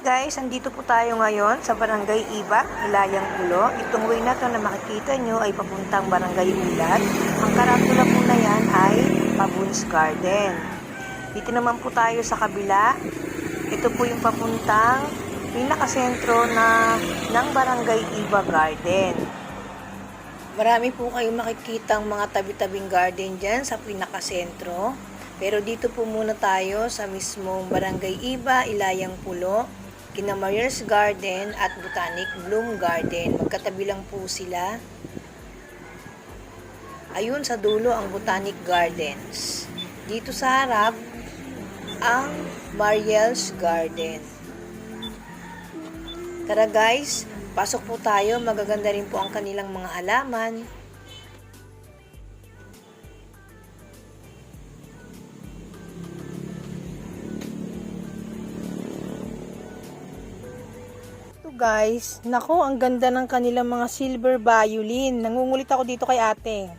Guys, andito po tayo ngayon sa Barangay Iba, Ilayang Pulo. Itong way na to na makikita nyo ay papuntang Barangay Ulat. Ang karatula po na yan ay Pabuns Garden. Dito naman po tayo sa kabila. Ito po yung papuntang pinakasentro ng Barangay Iba Garden. Marami po kayong makikitang mga tabi-tabing garden dyan sa pinakasentro. Pero dito po muna tayo sa mismong Barangay Iba, Ilayang Pulo, kina Maria's Garden at Botanic Bloom Garden. Magkatabi lang po sila. Ayun sa dulo ang Botanic Gardens. Dito sa harap ang Maria's Garden. Tara guys, pasok po tayo. Magaganda rin po ang kanilang mga halaman. Guys, nako, ang ganda ng kanilang mga silver violin. Nangungulit ako dito kay ate.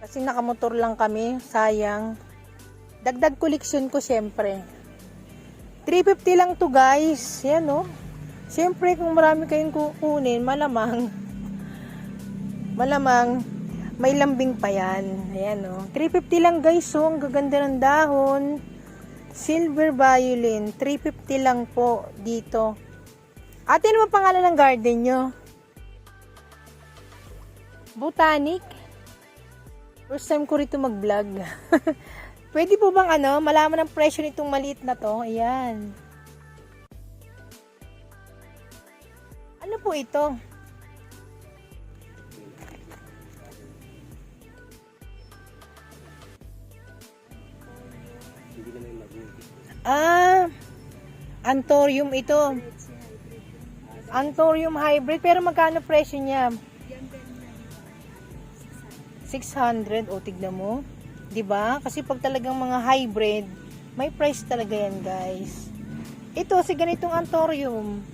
Kasi nakamotor lang kami, sayang. Dagdag koleksyon ko syempre. 350 lang to guys. Yan oh. Syempre kung marami kayong kukunin, malamang may lambing pa yan. Ayan oh. 350 lang guys oh. Ang gaganda ng dahon. Silver violin. 350 lang po dito. Ate, ano ang pangalan ng garden nyo? Botanic? First time ko rito mag-vlog. Pwede po bang malaman ang presyo nitong maliit na to? Ayan. Ano po ito? Anthurium ito. Anthurium hybrid, pero magkano presyo niya? 600. O, tignan mo. 'Di ba? Kasi pag talagang mga hybrid, may price talaga yan, guys. Ito, si ganitong Anthurium.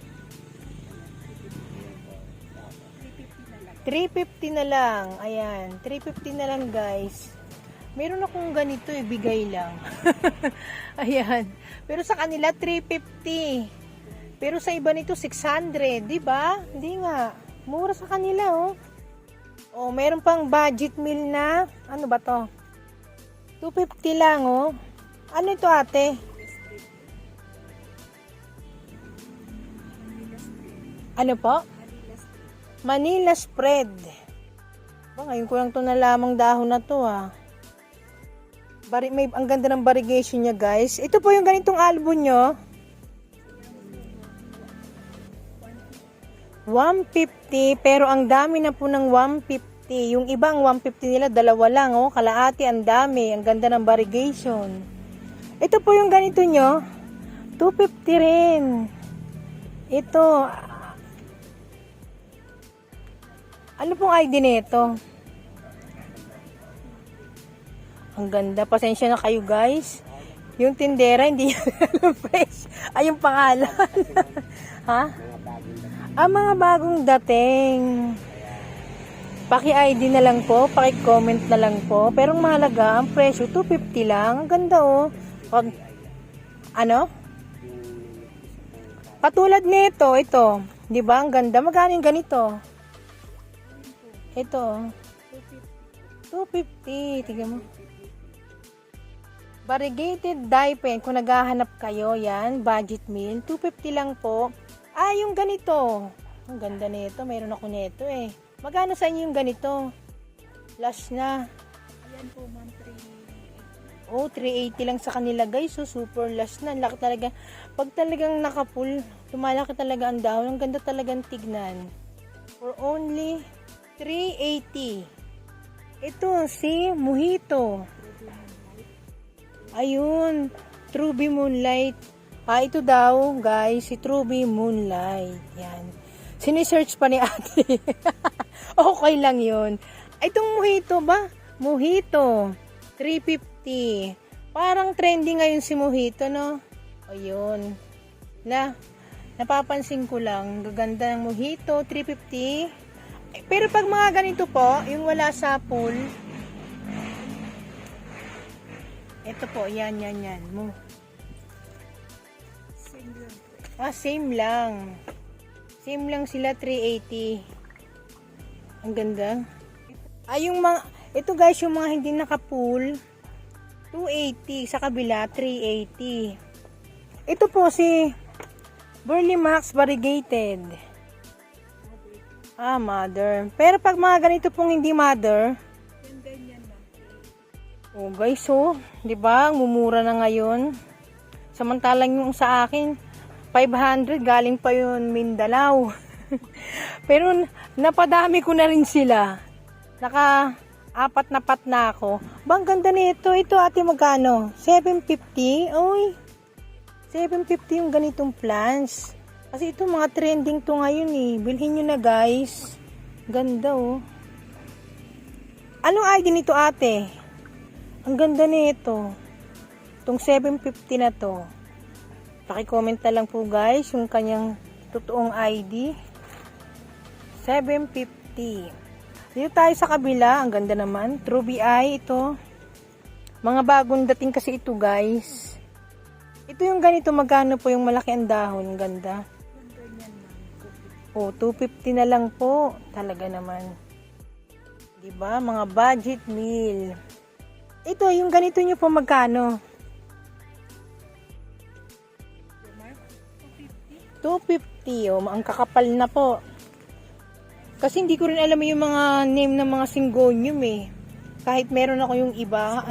350 na lang. Ayan, 350 na lang, guys. Meron akong ganito, bigay lang. Ayan. Pero sa kanila, 350. Pero sa iba nito 600, 'di ba? Hindi nga. Mura sa kanila, oh. Oh, meron pang budget meal na, ano ba 'to? 250 lang, oh. Ano ito, ate? Ano po? Manila spread. Ba, ngayon ko lang 'to nalamang dahon na 'to, ah. Ang ganda ng variegation niya, guys. Ito po yung ganitong album nyo. 150, pero ang dami na po ng 150. Yung ibang 150 nila, dalawa lang, oh. Kalaati, ang dami. Ang ganda ng variegation. Ito po yung ganito nyo. 250 rin. Ito. Ano pong ID nito? Ang ganda. Pasensya na kayo, guys. Yung tindera, hindi alam price. Ay, yung pangalan. Ha? Mga bagong dating. Paki-ID na lang po, paki-comment na lang po. Pero ang mahalaga, ang presyo 250 lang. Ang ganda, oh. Ano? Katulad nito, ito. 'Di ba? Ang ganda. Magkano yung ganito? Ito. 250. Tingnan mo. Variegated dye pen. Kung naghahanap kayo, yan. Budget meal. 250 lang po. Yung ganito. Ang ganda nito. Meron ako nito eh. Magkano sa inyo yung ganito? Last na. Ayan po, ma'am, 380. Oh, 380 lang sa kanila, guys. So, super last na. Laki talaga. Pag talagang nakapull, lumalaki talaga ang dahon. Ang ganda talagang tignan. For only 380. Ito, si Mojito. Ayun. Truby Moonlight. Ito daw, guys, si Truby Moonlight. Yan. Sinisearch pa ni ate. Okay lang yun. Itong Mojito ba? Mojito. 350. Parang trending ngayon si Mojito, no? Ayun. Napapansin ko lang. Gaganda ng Mojito. 350. Pero pag mga ganito po, yung wala sa pool. Ito po, yan. Same lang. Same lang sila, 380. Ang ganda. Yung mga, ito guys, yung mga hindi naka-pool, 280. Sa kabila, 380. Ito po si Burley Max Variegated. Mother. Pero pag mga ganito pong hindi mother, Yung ganyan lang. oh guys, di ba? Mumura na ngayon. Samantalang yung sa akin, 500 galing pa yun Mindanao. Pero napadami ko na rin sila. Naka-apat na pat na ako. Bang ganda nito. Ito ate magkano? 750? Uy. 750 yung ganitong plants. Kasi ito mga trending to ngayon eh. Bilhin nyo na guys. Ganda oh. Anong ID nito ate? Ang ganda nito. Itong 750 na to. Paki-comment na lang po guys yung kanyang totoong ID. 750. Dito tayo sa kabila. Ang ganda naman. True BI ito. Mga bagong dating kasi ito guys. Ito yung ganito. Magkano po yung malaki ang dahon. Ganda. Yung ganyan lang. 250 na lang po. Talaga naman. Diba? Mga budget meal. Ito, yung ganito nyo po magkano? 250. Oh, ang kakapal na po. Kasi hindi ko rin alam yung mga name ng mga syngonium eh. Kahit meron ako yung iba.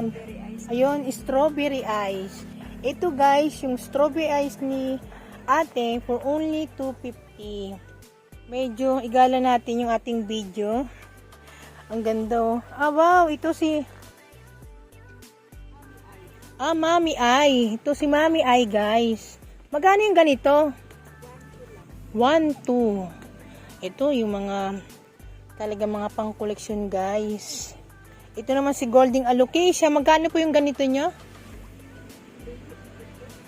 Ayun, strawberry ice. Ito guys, yung strawberry ice ni ate for only 250. Medyo igala natin yung ating video. Ang ganda oh. Wow, ito si Mami Ay. Ito si Mami Ay guys. Magkano yung ganito? 1-2. Ito yung mga talaga mga pang koleksyon guys. Ito naman si Golden Alocasia. Magkano po yung ganito nyo?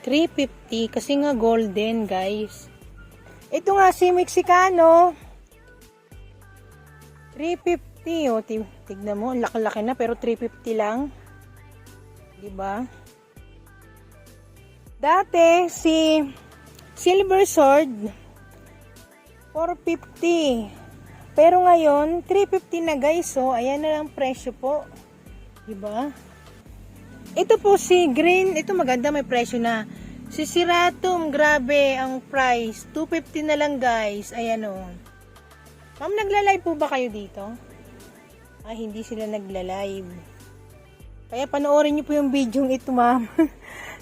350 kasi nga golden guys. Ito nga si Mexicano. 350 oh. Tignan mo, laki-laki na pero 350 lang. 'Di ba? Dati si Silver Sword 450. Pero ngayon 350 na guys. So ayan na lang presyo po. 'Di ba? Ito po si Green, ito maganda may presyo na. Si Siratum, grabe ang price. 250 na lang guys. Ayan o. Ma'am, nagla-live po ba kayo dito? Hindi sila nagla-live. Kaya panoorin niyo po yung video ito ma'am.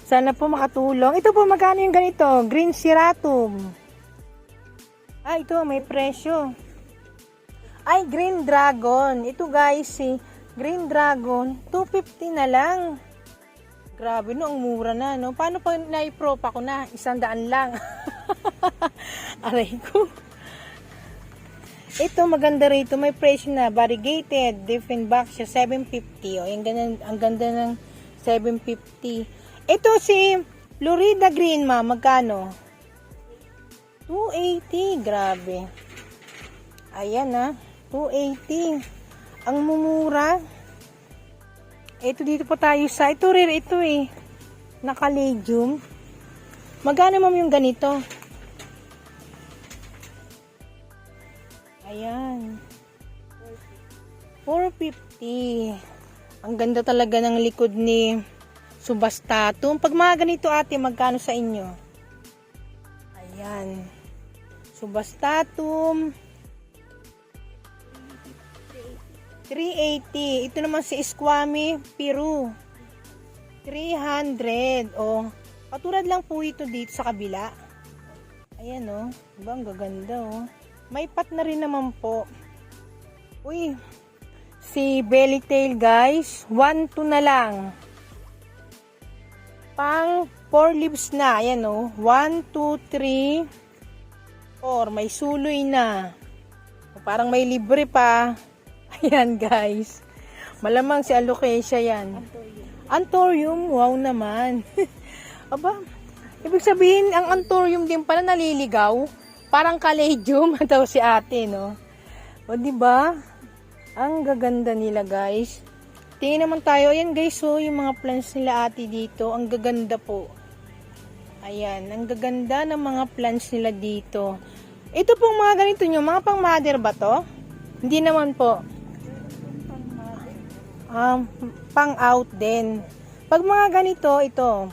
Sana po makatulong. Ito po magkano yung ganito? Green Siratum. Ito may presyo. Green Dragon. Ito guys, si Green Dragon, 250 na lang. Grabe no, ang mura na no. Paano pa na-i-prop ako na? 100 lang. Aray ko. Ito maganda rito, may presyo na. Variegated, different box siya, 750. Ang ganda ng 750. Ito si Florida Green magkano? 280, grabe. Ayan 280. Ang mumura. Ito dito po tayo sa, ito rare ito eh. Naka-legium. Magkano ma'am yung ganito? Ayan. 450. Ang ganda talaga ng likod ni Subastatum. Pag mga ganito ate, magkano sa inyo? Ayan. Subastatum. 380. Ito naman si Esquami Peru. 300. Katulad lang po ito dito sa kabila. Ayan diba, ang gaganda May pat na rin naman po. Uy. Si Bellytail guys, 1-2 na lang. Pang 4 leaves na. Ayan 1, 2, 3, 4. May suloy na. Parang may libre pa. Ayan guys. Malamang si Alocasia yan. Anthurium. Wow naman. Aba, ibig sabihin ang Anthurium din pala naliligaw. Parang Caladium daw si ate, no? Diba? Ang gaganda nila guys. Tingin naman tayo. Ayan guys, yung mga plants nila ate dito. Ang gaganda po. Ayan, ang gaganda ng mga plants nila dito. Ito pong mga ganito nyo, mga pang mother ba to? Hindi naman po. Pang out din. Pag mga ganito, ito.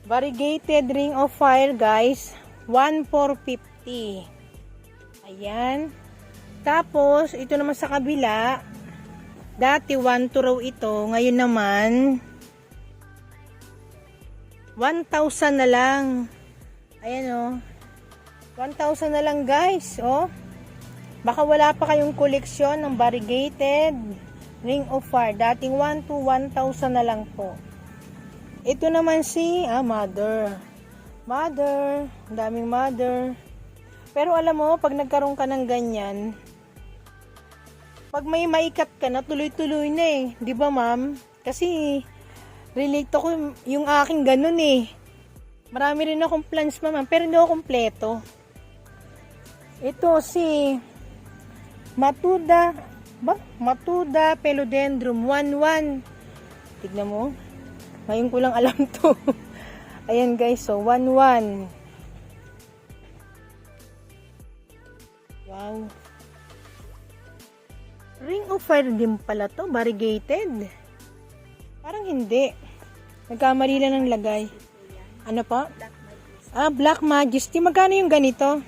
Variegated ring of fire guys, 1,450. Ayan. Tapos, ito naman sa kabila, dati 1,2 raw ito, ngayon naman 1,000 na lang. Ayan o. 1,000 na lang guys. O. Baka wala pa kayong koleksyon ng variegated ring of fire. Dating 1 to 1,000 na lang po. Ito naman si mother. Mother. Ang daming mother. Pero alam mo, pag nagkaroon ka ng ganyan, pag may maikat ka na, tuloy-tuloy na eh. Di ba ma'am? Kasi relate ako yung aking ganun eh. Marami rin akong plants ma'am, pero hindi ako kompleto. Ito si Matuda Philodendron 1-1. Tignan mo. Ngayon ko lang alam to. Ayan guys, so 1-1. Wow. Ring of fire din pala to, variegated. Parang hindi. Nagkamali lang ng lagay. Ano pa? Black Majesty. Magkano yung ganito?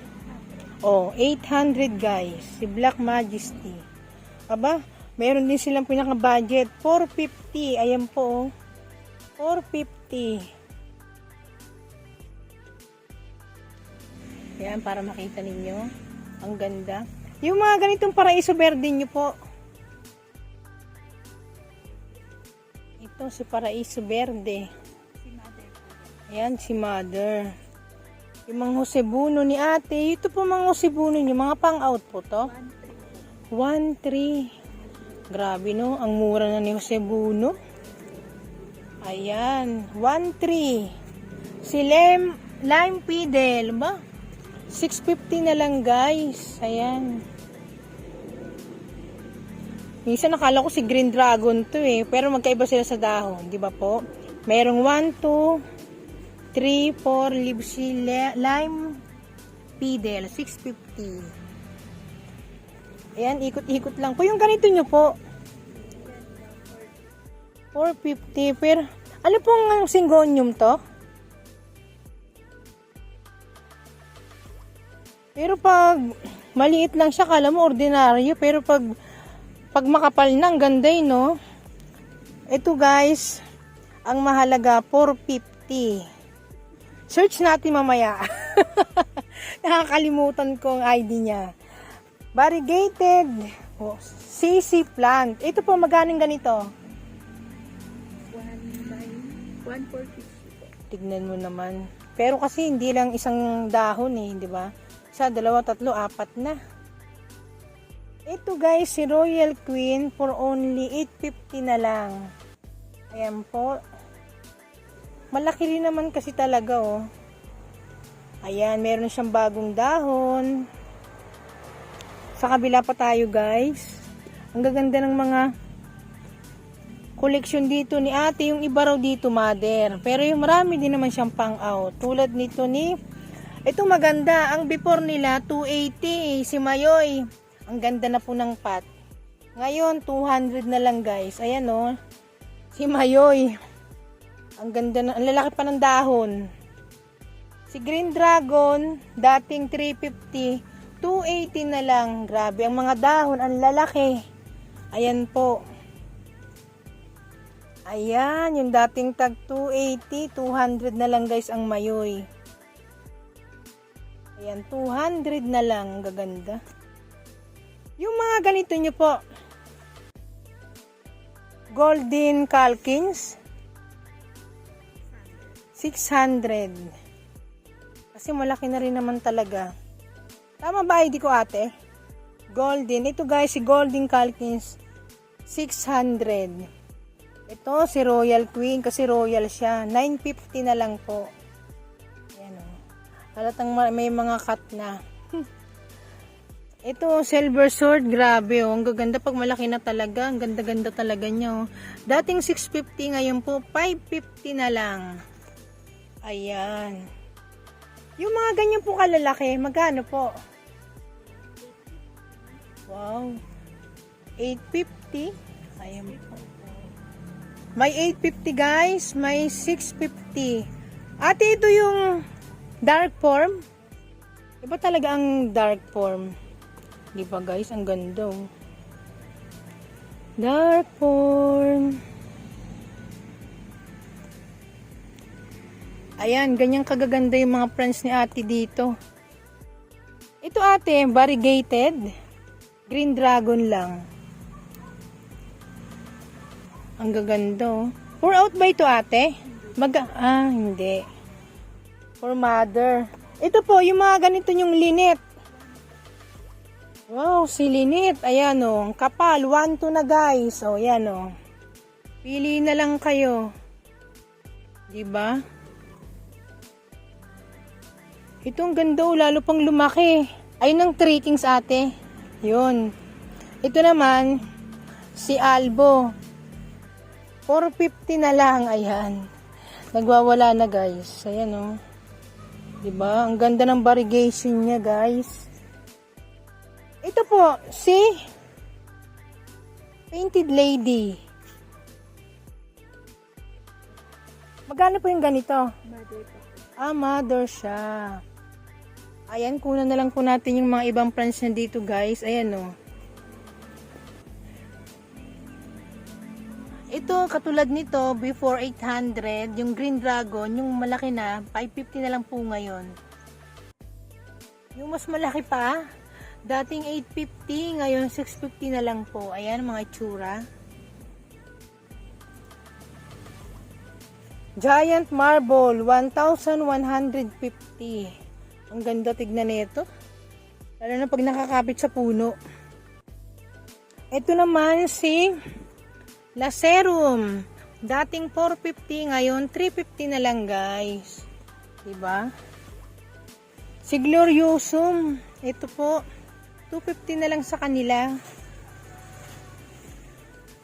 Oh, 800 guys. Si Black Majesty. Aba, meron din silang pinaka-budget. 450. Ayan po. 450. Ayan, para makita ninyo. Ang ganda. Yung mga ganitong paraiso verde nyo po. Ito si paraiso verde. Ayan si mother. Yung mga Josebuno ni ate. Ito po mga Josebuno nyo. Mga pang-out po to. 1,3. Grabe no. Ang mura na ni Josebuno. Ayan. 1,3. Si Lime Pidel. Ba? 650 na lang guys. Ayan. Minsan nakala ko si Green Dragon to eh. Pero magkaiba sila sa dahon. Di ba po? Merong 1, 2, 3, 4 leaves si Lime Pidel. 650. Ayan. Ikot-ikot lang po. Yung ganito nyo po. 450. Pero ano pong syngonium to? Pero pag maliit lang siya, kala mo ordinaryo. Pero pag makapal na, ang ganda yun, no? Ito guys, ang mahalaga, 450. Search natin mamaya. Nakakalimutan ko ang ID niya. Variegated CC plant. Ito po, magaling ganito? 1,450. Tignan mo naman. Pero kasi hindi lang isang dahon eh, di ba? Isa, dalawa, tatlo, apat na. Ito guys, si Royal Queen for only 850 na lang. Ayan po. Malaki rin naman kasi talaga oh. Ayan, meron siyang bagong dahon. Sa kabila pa tayo guys. Ang gaganda ng mga collection dito ni ate. Yung iba raw dito mother. Pero yung marami din naman siyang pang out. Tulad nito ni ito maganda. Ang before nila 280. Si Mayoy. Ang ganda na po ng pot. Ngayon 200 na lang guys. Ayan oh. Si Mayoy. Ang ganda na. Ang lalaki pa ng dahon. Si Green Dragon. Dating 350. 280 na lang. Grabe. Ang mga dahon. Ang lalaki. Ayan po. Ayan. Yung dating tag 280. 200 na lang guys ang Mayoy. Ayan, 200 na lang. Gaganda. Yung mga ganito nyo po. Golden Calkins. 600. Kasi malaki na rin naman talaga. Tama ba ID ko ate? Golden. Ito guys, si Golden Calkins. 600. Ito, si Royal Queen. Kasi royal siya. 950 na lang po. Halatang may mga cut na. Ito, silver sword. Grabe, oh. Ang gaganda pag malaki na talaga. Ang ganda-ganda talaga niya, oh. Dating 650, ngayon po, 550 na lang. Ayan. Yung mga ganyan po kalalaki, magkano po? Wow. 850. Ayan po. May 850 guys, may 650. Ate, ito yung dark form. Iba talaga ang dark form. Di ba guys, ang ganda oh. Dark form. Ayan, ganyan kagaganda yung mga plants ni ate dito. Ito ate, variegated. Green dragon lang. Ang gaganda oh. Pour out ba ito ate? Hindi. For mother. Ito po, yung mga ganito yung linet. Wow, si linet. Ayan oh, kapal. 1-2 na guys. Oh, ayan oh. Pili na lang kayo. Diba? Ito ang ganda oh, lalo pang lumaki. Ayun ang 3 kings ate. Yun. Ito naman, si Albo. 450 na lang. Ayan. Nagwawala na guys. Ayan oh. Diba? Ang ganda ng variegation niya guys. Ito po, si Painted Lady. Magkano po yung ganito? Mother po. Mother siya. Ayan, kunan na lang po natin yung mga ibang plants na dito guys. Ayan oh. Ito, katulad nito, before 800, yung Green Dragon, yung malaki na, 550 na lang po ngayon. Yung mas malaki pa, dating 850, ngayon 650 na lang po. Ayan, mga itsura. Giant Marble, 1,150. Ang ganda tignan nito. Lalo na pag nakakapit sa puno. Ito naman si Lacerum. Dating 450, ngayon 350 na lang guys. Diba? Si Gloriosum. Ito po, 250 na lang sa kanila.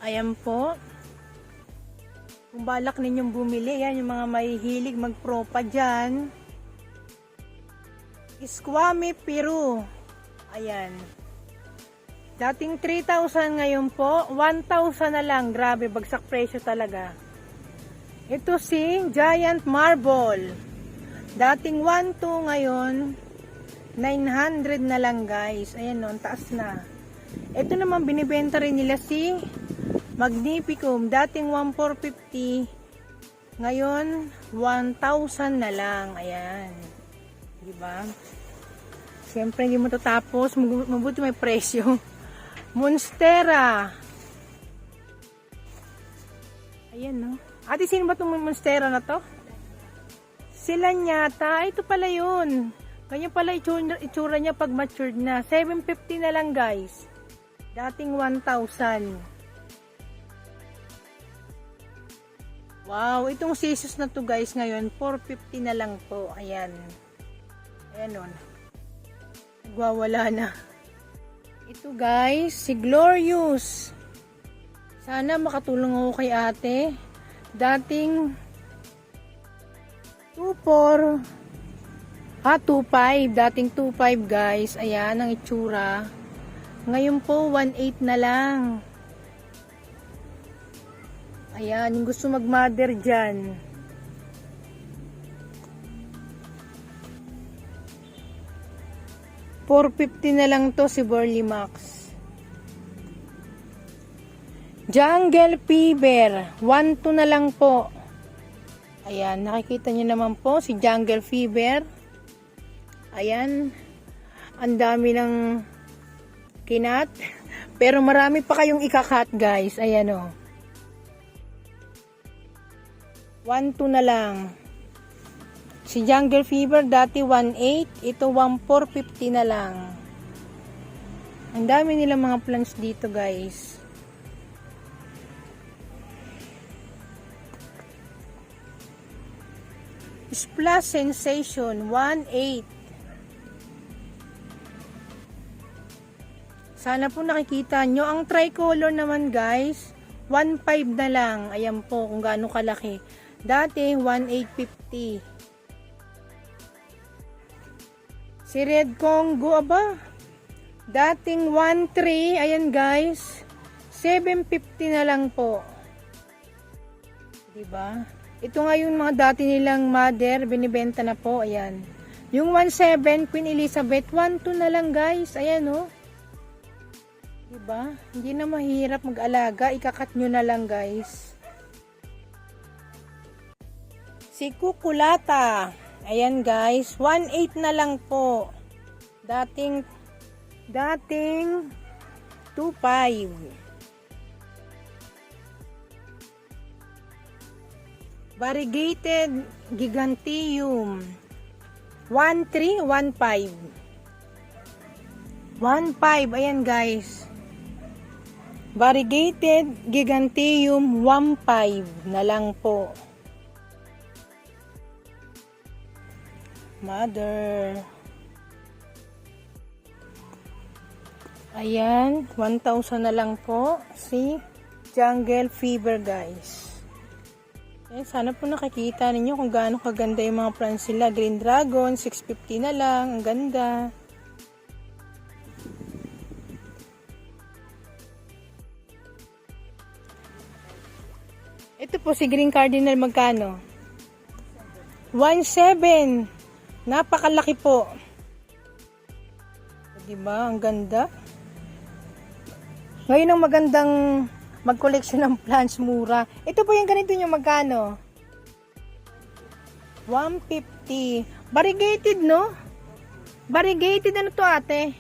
Ayan po. Kung balak ninyong bumili, yan yung mga mahihilig magpropa dyan. Iskwame Peru. Ayan. Dating 3,000 ngayon po, 1,000 na lang. Grabe, bagsak presyo talaga. Ito si Giant Marble. Dating 1,200 ngayon, 900 na lang guys. Ayan no, taas na. Ito naman binibenta rin nila si Magnificum. Dating 1,450, ngayon 1,000 na lang. Ayan. Diba? Siyempre hindi mo tatapos. Mabuti may presyo. Monstera. Ayan no. Ate, sino ba itong Monstera na to? Sila nyata. Ito pala yun. Ganyan pala itsura niya pag matured na. 750 na lang guys. Dating 1,000. Wow. Itong sisus na to guys ngayon 450 na lang po. Ayan. Ayan nun. Nagwawala na. Ito guys, si Glorious. Sana makatulong ako kay ate. Dating 2,400. 2,500. Dating 2,500 guys. Ayan ang itsura. Ngayon po 1,800 na lang. Ayan, yung gusto mag-mother dyan. $450 na lang to si Burley Max. Jungle Fever, 1,200 na lang po. Ayan, nakikita nyo naman po si Jungle Fever. Ayan, ang dami ng kinat. Pero marami pa kayong ikakat guys. Ayan o. 1,200 na lang. Si Jungle Fever dati 1,800, ito 1,450 na lang. Ang dami nilang mga plants dito guys. Splash Sensation 1,800. Sana po nakikita nyo. Ang tricolor naman guys 1,500 na lang. Ayan po kung gaano kalaki. Dati 1,850. Si Red Congo, aba. Dating 1.3, ayan guys. 7.50 na lang po. Diba? Ito nga yung mga dati nilang mother, binibenta na po, ayan. Yung 1.7, Queen Elizabeth, 1.2 na lang guys, ayan oh. Diba? Hindi na mahirap mag-alaga, ikakat nyo na lang guys. Si Kukulata, ayan guys, 1.8 na lang po. Dating 2.5. Variegated Giganteum 1.3, 1.5. 1.5, ayan guys. Variegated Giganteum 1.5 na lang po. Mother. Ayan, 1,000 na lang po si Jungle Fever guys. Ayan, sana po nakikita ninyo kung gaano kaganda yung mga plants sila. Green Dragon, 650 na lang. Ang ganda. Ito po si Green Cardinal, magkano? 1.7. Napakalaki po. Diba? Ang ganda. Ngayon ang magandang mag-collection ng plants, mura. Ito po yung ganito nyo, magkano? 150. Variegated, no? Variegated, ano to ate?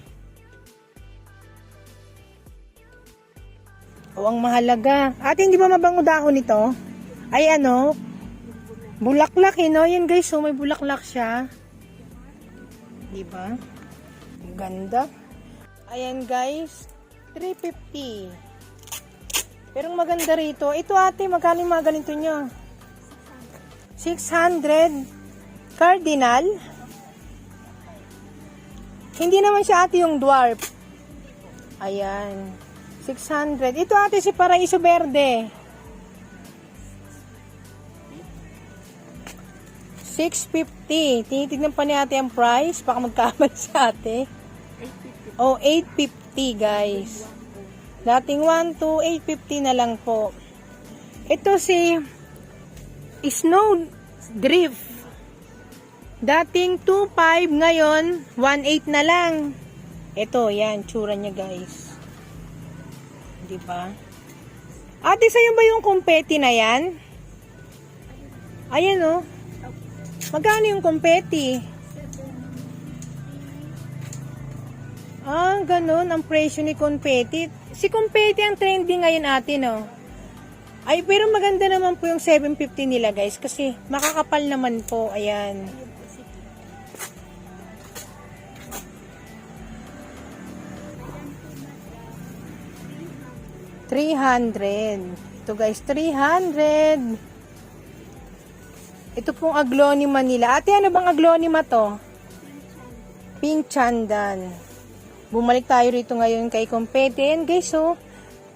O, ang mahalaga. Ate, hindi ba mabango dahon ito? Ay, ano? Bulaklak, no? Yan guys, so may bulaklak siya. Diba? Ang ganda. Ayan guys, 350. Pero ang maganda rito, ito ate, magkano yung mga ganito nyo? 600 cardinal. Hindi naman siya ate yung dwarf. Ayan, 600. Ito ate si Paraiso Verde. 650. Tinitignan pa ni ate ang price. Baka magkamali si ate. Oh, 850 guys. Dating 1 to 850 na lang po. Ito si Snow Drift. Dating 2.5, ngayon 1.8 na lang. Ito, yan, tsura niya guys. Diba? Ate, sa'yo ba yung kumpeti na yan? Ayan oh. Magkano yung kumpeti? Ah, ganun ang presyo ni Confetti. Si Confetti ang trending ngayon ate, no? Ay, pero maganda naman po yung 750 nila, guys. Kasi makakapal naman po. Ayan. $300. Ito, guys, 300. Ito pong aglonema nila. Ate, ano bang aglonema to? Pink Chandan. Bumalik tayo rito ngayon kay Confetti. Ayan guys, oh.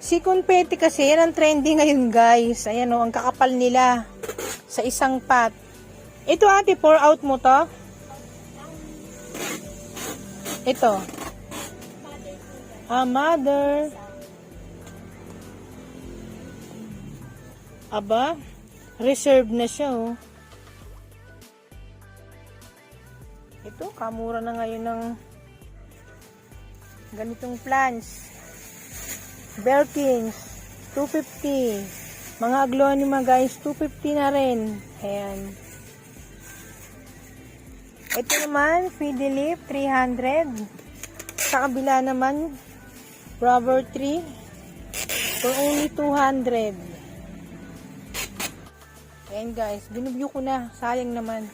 Si Confetti kasi, yan ang trending ngayon guys. Ayan oh, ang kakapal nila. Sa isang pot. Ito ate, pour out mo to. Ito. Ah, mother. Aba, reserve na siya oh. Ito, kamura na ngayon ng ganitong plants. Belkins, 250. Mga aglonema guys, 250 na rin. Ayan. Ito naman, Fidelip, 300. Sa kabila naman, rubber tree, for only 200. Ayan guys, binubyo ko na. Sayang naman.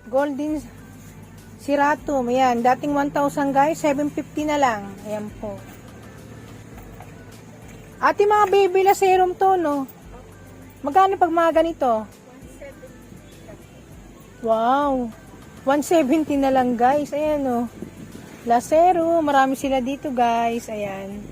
Golden Siratum, ayan, dating 1,000 guys, 750 na lang. Ayan po. Ate, mga baby la serum to, no? Magkano pag mga ganito? 170. Wow. 170 na lang guys. Ayan, no? La serum, marami sila dito guys. Ayan.